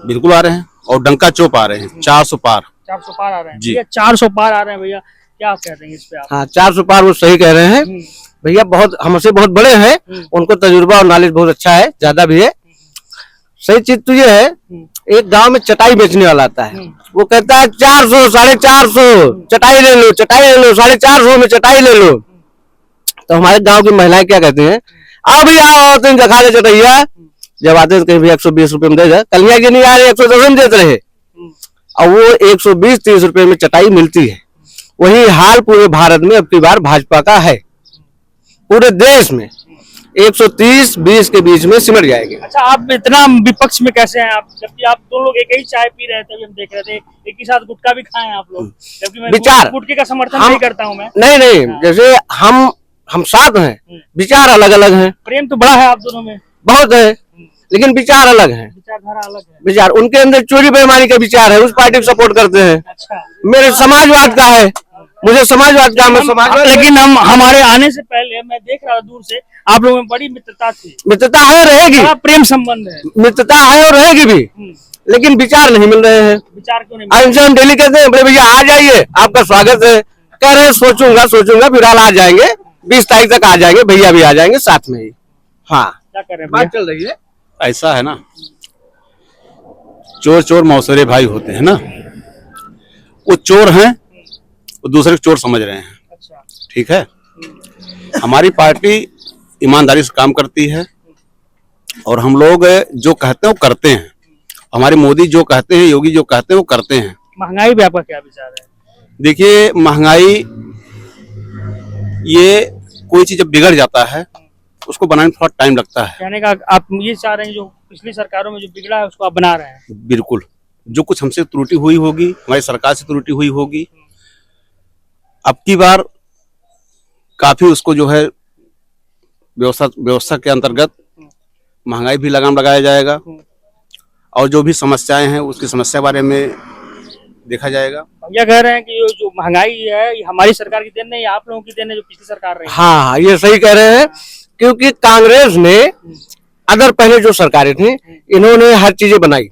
बिल्कुल आ रहे हैं और डंका चौप आ रहे हैं। 400 पार 400 पार आ रहे हैं जी। भैया, 400 पार आ रहे हैं भैया, क्या कह रहे हैं इस पे आप? हाँ 400 पार वो सही कह रहे हैं भैया, बहुत हमसे बहुत बड़े हैं, उनको तजुर्बा और नॉलेज बहुत अच्छा है, ज्यादा भी है। सही चीज तो ये है, एक गांव में चटाई बेचने वाला आता है, वो कहता है 400 450 चटाई ले लो, चटाई ले लो, 450 में चटाई ले लो। तो हमारे गांव की महिलाएं क्या कहती हैं, आओ भैया आओ तुम चखा दे चटैया। जब आते हैं कहीं भी 120 रुपए में दे दे, कलिया के नहीं आ रहे 110 में देते रहे, और वो 120-30 रुपए में चटाई मिलती है। वही हाल पूरे भारत में अब की बार भाजपा का है, पूरे देश में 130-20 के बीच में सिमट जाएगी। अच्छा, आप इतना विपक्ष में कैसे हैं आप, जबकि आप दोनों लोग एक ही चाय पी रहे थे, अभी हम देख रहे थे, एक ही साथ गुटखा भी खाए हैं आप लोग, जबकि मैं विचार गुटखे का समर्थन नहीं करता हूं मैं। नहीं, जैसे हम साथ हैं, विचार अलग अलग हैं। प्रेम तो बड़ा है आप दोनों में, बहुत है, लेकिन विचार अलग हैं, विचारधारा अलग है। विचार उनके अंदर चोरी बेईमानी का विचार है, उस पार्टी को सपोर्ट करते हैं। अच्छा, मेरे समाजवाद का है, मुझे समाजवाद का, मैं समाजवाद। लेकिन हम हमारे आने से पहले मैं देख रहा था दूर से, आप लोगों में बड़ी मित्रता थी, मित्रता है और रहेगी, बड़ा प्रेम संबंध है, मित्रता है और रहेगी भी, लेकिन विचार नहीं मिल रहे हैं। विचार क्यों नहीं? इनसे हम डेली कहते हैं बड़े भैया आ जाइए, आपका स्वागत है, कह रहे हैं सोचूंगा फिलहाल आ जाएंगे, 20 तारीख तक आ जाएंगे, भैया भी आ जाएंगे साथ में ही। हाँ क्या कर रहे हैं बात भैया? चल रही है। ऐसा है ना, चोर चोर मौसरे भाई होते हैं ना, वो चोर हैं, वो दूसरे को चोर समझ रहे हैं। अच्छा, ठीक है, हमारी पार्टी ईमानदारी से काम करती है और हम लोग जो कहते हैं वो करते हैं। हमारे मोदी जो कहते हैं, योगी जो कहते हैं वो करते हैं। महंगाई पे आपका क्या विचार है? देखिए महंगाई, ये कोई चीज जब बिगड़ जाता है उसको बनाने में थोड़ा टाइम लगता है। कहने का आप ये चाह रहे हैं जो पिछली सरकारों में जो बिगड़ा है उसको आप बना रहे हैं? बिल्कुल, जो कुछ हमसे त्रुटि हुई होगी, हमारी सरकार से त्रुटि हुई होगी, अब की बार काफी उसको जो है व्यवस्था के अंतर्गत महंगाई भी लगाम लगाया जाएगा और जो भी समस्याएं हैं उसकी समस्या बारे में देखा जाएगा। भैया कह रहे हैं कि ये जो महंगाई है ये हमारी सरकार की देन नहीं, आप लोगों की देन है जो पिछली सरकार रही है। हाँ ये सही कह रहे हैं, क्योंकि कांग्रेस ने अदर पहले जो सरकारें थी, इन्होंने हर चीजें बनाई,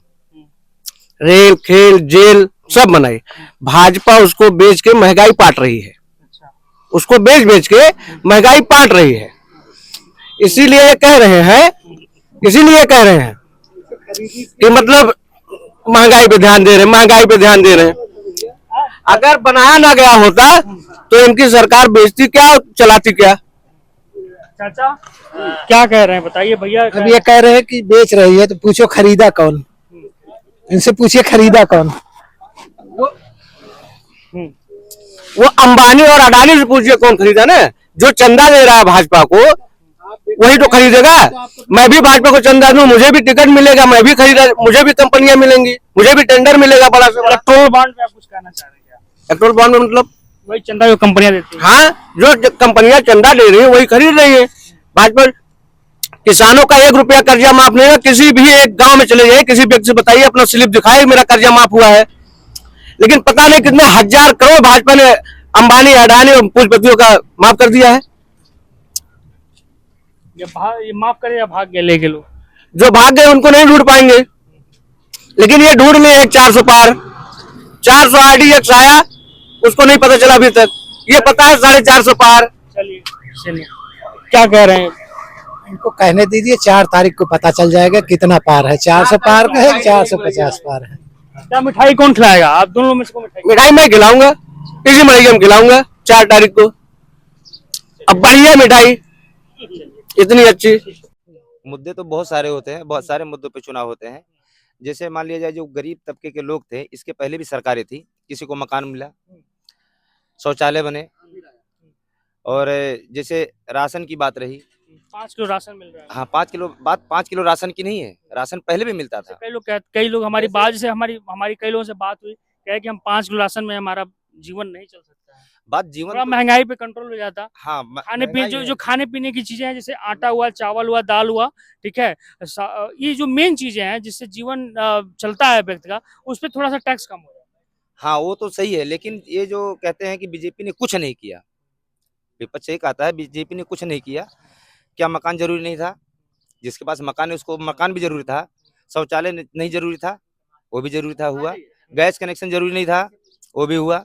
रेल खेल जेल सब बनाई। भाजपा उसको बेच के महंगाई पाट रही है, उसको बेच के महंगाई पाट रही है। इसीलिए कह रहे हैं कि मतलब महंगाई पे ध्यान दे रहे हैं, अगर बनाया ना गया होता तो इनकी सरकार बेचती क्या, चलाती क्या। चाचा क्या कह रहे हैं बताइए भैया? अब ये कह रहे हैं कि बेच रही है तो पूछो खरीदा कौन, इनसे पूछिए खरीदा कौन। वो अंबानी और अडानी से पूछिए कौन खरीदा ना, जो चंदा दे रहा है भाजपा को वही तो खरीदेगा। मैं भी भाजपा को चंदा दूं, मुझे भी टिकट मिलेगा, मैं भी खरीदा, मुझे भी कंपनियां मिलेंगी, मुझे भी टेंडर मिलेगा बड़ा से बड़ा। इलेक्ट्रोल बॉन्ड पे आप कुछ कहना चाह रहे हैं क्या? इलेक्ट्रोल बॉन्ड में मतलब वही चंदा जो कंपनियां देती हैं। हाँ, जो कंपनियां चंदा दे रही है वही खरीद रही है। भाजपा किसानों का 1 रुपया कर्जा माफ नहीं है। किसी भी एक गांव में चले जाइए, किसी व्यक्ति से बताइए, अपना स्लिप दिखाए मेरा कर्जा माफ हुआ है, लेकिन पता नहीं कितने हजार करोड़ भाजपा ने अंबानी अडानी और पूंजीपतियों का माफ कर दिया है। ये माफ करे या भाग गए लेके लोग? जो भाग गए उनको नहीं ढूंढ पाएंगे, लेकिन ये ढूंढ लिए 400 पार, 400 RDX आया, उसको नहीं पता चला अभी तक, ये पता है 450 पार। चलिए क्या कह रहे हैं? इनको कहने दीजिए, 4 तारीख को पता चल जाएगा कितना पार है, 400 पार का है 450 पार है। क्या मिठाई कौन खिलाएगा? आप दोनों में से कौन मिठाई मैं खिलाऊंगा, किसी मड़ई में खिलाऊंगा 4 तारीख को। अब बढ़िया मिठाई इतनी अच्छी। मुद्दे तो बहुत सारे होते हैं, बहुत सारे मुद्दों पे चुनाव होते हैं। जैसे मान लिया जाए जो गरीब तबके के लोग थे, इसके पहले भी सरकारें थी, किसी को मकान मिला, शौचालय बने, और जैसे राशन की बात रही, 5 किलो राशन मिल रहा है। हाँ 5 किलो, बात 5 किलो राशन की नहीं है, राशन पहले भी मिलता था। कई लोग हमारी बात से हमारी कई लोगों से बात हुई, कहे कि हम 5 किलो राशन में हमारा जीवन नहीं चल सकता है। बात जीवन थोड़ा महंगाई पे कंट्रोल हो जाता। हाँ, खाने पीने जो खाने पीने की चीजें हैं, जैसे आटा हुआ, चावल हुआ, दाल हुआ, ठीक है, ये जो मेन चीजें हैं जिससे जीवन चलता है व्यक्ति का, उस पर थोड़ा सा टैक्स कम हो जाता है। हाँ वो तो सही है, लेकिन ये जो कहते हैं कि बीजेपी ने कुछ नहीं किया, विपक्ष यही कहता है बीजेपी ने कुछ नहीं किया। क्या मकान जरूरी नहीं था? जिसके पास मकान है उसको मकान भी जरूरी था, शौचालय नहीं जरूरी था? वो भी जरूरी था, हुआ। गैस कनेक्शन जरूरी नहीं था, वो भी हुआ।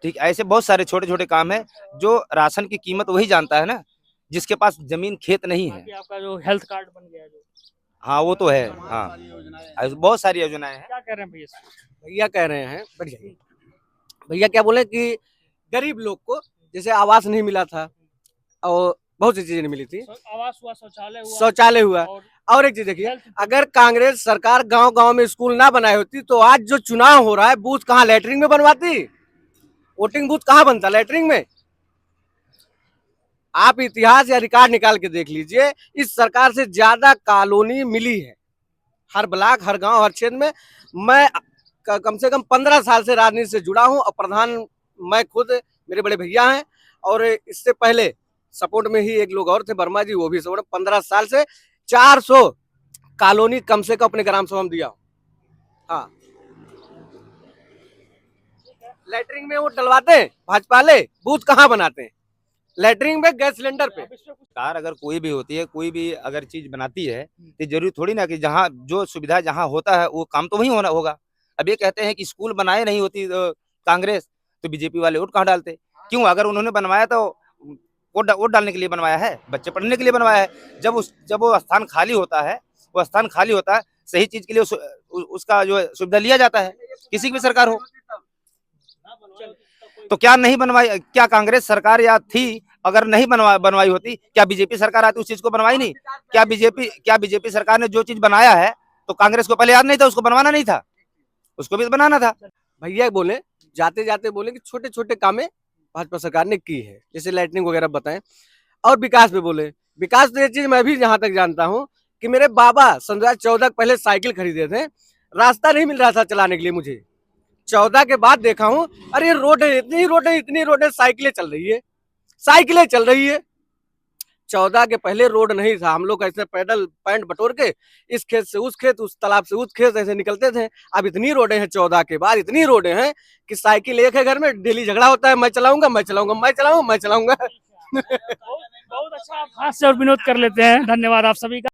ठीक, ऐसे बहुत सारे छोटे छोटे काम है जो राशन की कीमत वही जानता है ना, जिसके पास जमीन खेत नहीं है। बाकी आपका जो हेल्थ कार्ड बन गया जो, हाँ वो तो है, हाँ बहुत सारी योजनाएं हैं। क्या कह रहे हैं भैया? भैया कह रहे हैं, बढ़िया भैया क्या बोले कि गरीब लोग को जैसे आवास नहीं मिला था और बहुत सी चीजें नहीं मिली थी, आवास हुआ, शौचालय हुआ। और एक चीज देखिए, अगर कांग्रेस सरकार गांव गांव में स्कूल ना बनाई होती तो आज जो चुनाव हो रहा है बूथ कहाँ लैटरिन में बनवाती, वोटिंग बूथ कहाँ बनता, लैटरिन में। आप इतिहास या रिकॉर्ड निकाल के देख लीजिए, इस सरकार से ज्यादा कॉलोनी मिली है हर ब्लॉक, हर गांव, हर क्षेत्र में। मैं कम से कम 15 साल से राजनीति से जुड़ा हूं और प्रधान मैं खुद, मेरे बड़े भैया हैं, और इससे पहले सपोर्ट में ही एक लोग और थे, वर्मा जी, वो भी सपोर्ट। 15 साल से 400 कॉलोनी कम से कम अपने ग्राम सभा में दिया। हाँ, लेटरिंग में वो डलवाते हैं भाजपा वाले, बूथ कहाँ बनाते हैं, लेटरिंग में, गैस सिलेंडर पे। सरकार अगर कोई भी होती है, कोई भी अगर चीज बनाती है तो जरूरी थोड़ी ना कि जहाँ जो सुविधा जहाँ होता है वो काम तो वही होना होगा। अब ये कहते हैं कि स्कूल बनाए नहीं होती कांग्रेस तो बीजेपी वाले वोट कहाँ डालते? क्यों? अगर उन्होंने बनवाया तो वोट डालने के लिए बनवाया है, बच्चे पढ़ने के लिए बनवाया है। जब वो स्थान खाली होता है, वो स्थान खाली होता है, सही चीज के लिए उसका जो सुविधा लिया जाता है, किसी की भी सरकार हो। तो क्या नहीं बनवाई? क्या कांग्रेस सरकार या थी अगर नहीं बनवाई होती, क्या बीजेपी सरकार आती उस चीज को बनवाई नहीं? क्या बीजेपी सरकार ने जो चीज बनाया है तो कांग्रेस को पहले याद नहीं था, उसको बनवाना नहीं था, उसको भी बनाना था। भैया बोले, जाते जाते बोले कि छोटे छोटे कामें भाजपा सरकार ने की है, जैसे लाइटनिंग वगैरह बताएं। और विकास पे बोले, विकास तो ये चीज मैं भी जहां तक जानता हूं कि मेरे बाबा 2014 पहले साइकिल खरीदे थे, रास्ता नहीं मिल रहा था चलाने के लिए मुझे। 14 के बाद देखा हूं, अरे रोड है, इतनी रोड है, साइकिलें चल रही है। 14 के पहले रोड नहीं था, हम लोग ऐसे पैदल पैंट बटोर के इस खेत से उस खेत, उस तालाब से उस खेत ऐसे निकलते थे। अब इतनी रोडें हैं, 14 के बाद इतनी रोडें हैं कि साइकिल एक है घर में, डेली झगड़ा होता है, मैं चलाऊंगा। बहुत अच्छा, आप हास्य और विनोद कर लेते हैं। धन्यवाद आप सभी का।